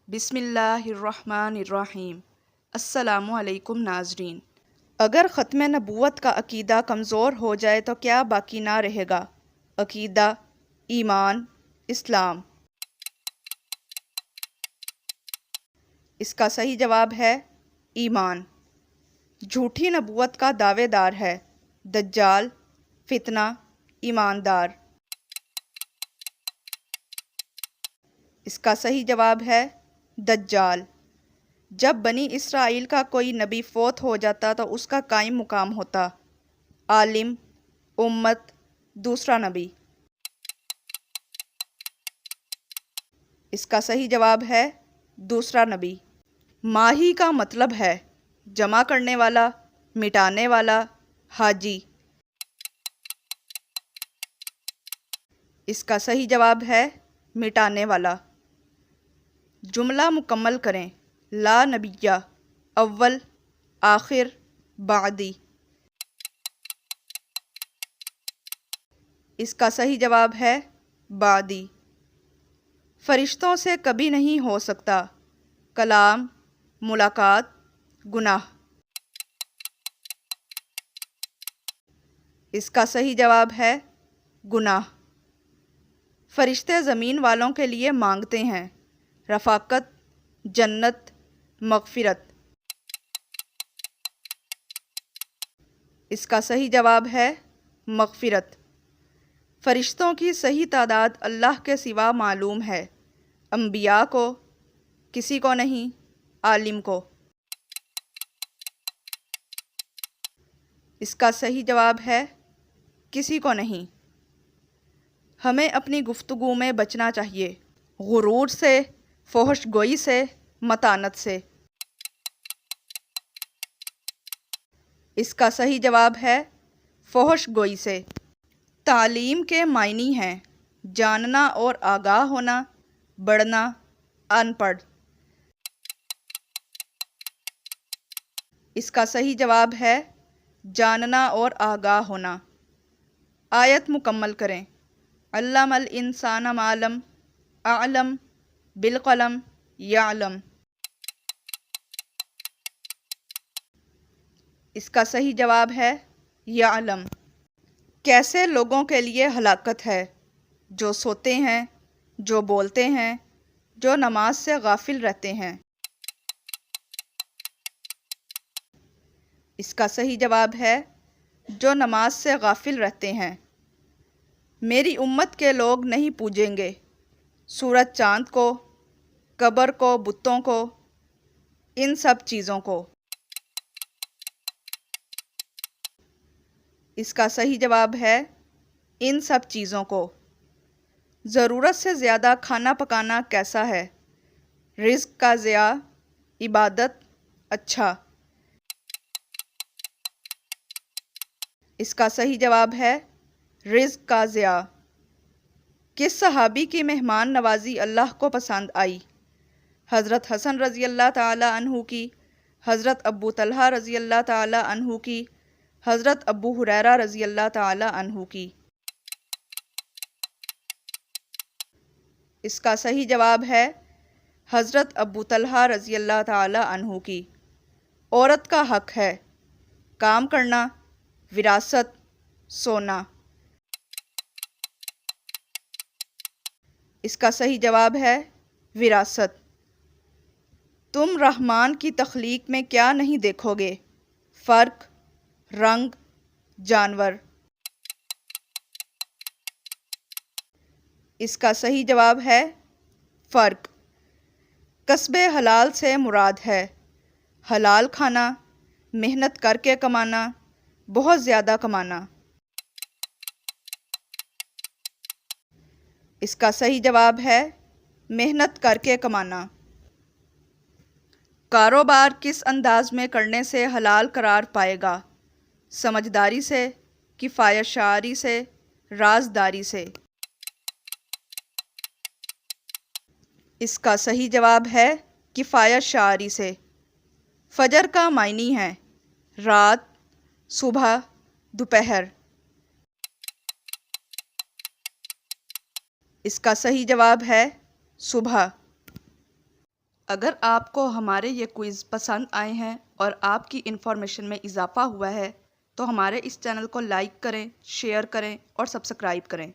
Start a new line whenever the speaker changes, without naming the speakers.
بسم اللہ الرحمن الرحیم۔ السلام علیکم ناظرین۔ اگر ختم نبوت کا عقیدہ کمزور ہو جائے تو کیا باقی نہ رہے گا؟ عقیدہ، ایمان، اسلام۔ اس کا صحیح جواب ہے ایمان۔ جھوٹی نبوت کا دعوے دار ہے دجال، فتنہ، ایماندار۔ اس کا صحیح جواب ہے دجال۔ جب بنی اسرائیل کا کوئی نبی فوت ہو جاتا تو اس کا قائم مقام ہوتا عالم، امت، دوسرا نبی۔ اس کا صحیح جواب ہے دوسرا نبی۔ ماہی کا مطلب ہے جمع کرنے والا، مٹانے والا، حاجی۔ اس کا صحیح جواب ہے مٹانے والا۔ جملہ مکمل کریں۔ لا نبیہ، اول، آخر، بعدی۔ اس کا صحیح جواب ہے بعدی۔ فرشتوں سے کبھی نہیں ہو سکتا کلام، ملاقات، گناہ۔ اس کا صحیح جواب ہے گناہ۔ فرشتے زمین والوں کے لیے مانگتے ہیں رفاقت، جنت، مغفرت۔ اس کا صحیح جواب ہے مغفرت۔ فرشتوں کی صحیح تعداد اللہ کے سوا معلوم ہے، انبیاء کو، کسی کو نہیں، عالم کو۔ اس کا صحیح جواب ہے کسی کو نہیں۔ ہمیں اپنی گفتگو میں بچنا چاہیے غرور سے، فحش گوئی سے، متانت سے۔ اس کا صحیح جواب ہے فحش گوئی سے۔ تعلیم کے معنی ہیں جاننا اور آگاہ ہونا، بڑھنا، ان پڑھ۔ اس کا صحیح جواب ہے جاننا اور آگاہ ہونا۔ آیت مکمل کریں۔ علم الانسان ما لم اعلم بالقلم یعلم۔ اس کا صحیح جواب ہے یعلم۔ کیسے لوگوں کے لیے ہلاکت ہے جو سوتے ہیں، جو بولتے ہیں، جو نماز سے غافل رہتے ہیں۔ اس کا صحیح جواب ہے جو نماز سے غافل رہتے ہیں۔ میری امت کے لوگ نہیں پوجیں گے سورج چاند کو، قبر کو، بتوں کو، ان سب چیزوں کو۔ اس کا صحیح جواب ہے ان سب چیزوں کو۔ ضرورت سے زیادہ کھانا پکانا کیسا ہے؟ رزق کا ضیاع، عبادت، اچھا۔ اس کا صحیح جواب ہے رزق کا ضیاع۔ کس صحابی کی مہمان نوازی اللہ کو پسند آئی؟ حضرت حسن رضی اللہ تعالی عنہ کی، حضرت ابو طلحہ رضی اللہ تعالی عنہ کی، حضرت ابو ہریرہ رضی اللہ تعالی عنہ کی۔ اس کا صحیح جواب ہے حضرت ابو طلحہ رضی اللہ تعالی عنہ کی۔ عورت کا حق ہے کام کرنا، وراثت، سونا۔ اس کا صحیح جواب ہے وراثت۔ تم رحمان کی تخلیق میں کیا نہیں دیکھو گے؟ فرق، رنگ، جانور۔ اس کا صحیح جواب ہے فرق۔ کسب حلال سے مراد ہے حلال کھانا، محنت کر کے کمانا، بہت زیادہ کمانا۔ اس کا صحیح جواب ہے محنت کر کے کمانا۔ کاروبار کس انداز میں کرنے سے حلال قرار پائے گا؟ سمجھداری سے، کفایت شعاری سے، رازداری سے۔ اس کا صحیح جواب ہے کفایت شعاری سے۔ فجر کا معنی ہے رات، صبح، دوپہر۔ اس کا صحیح جواب ہے صبح۔ اگر آپ کو ہمارے یہ کوئز پسند آئے ہیں اور آپ کی انفارمیشن میں اضافہ ہوا ہے تو ہمارے اس چینل کو لائک کریں، شیئر کریں اور سبسکرائب کریں۔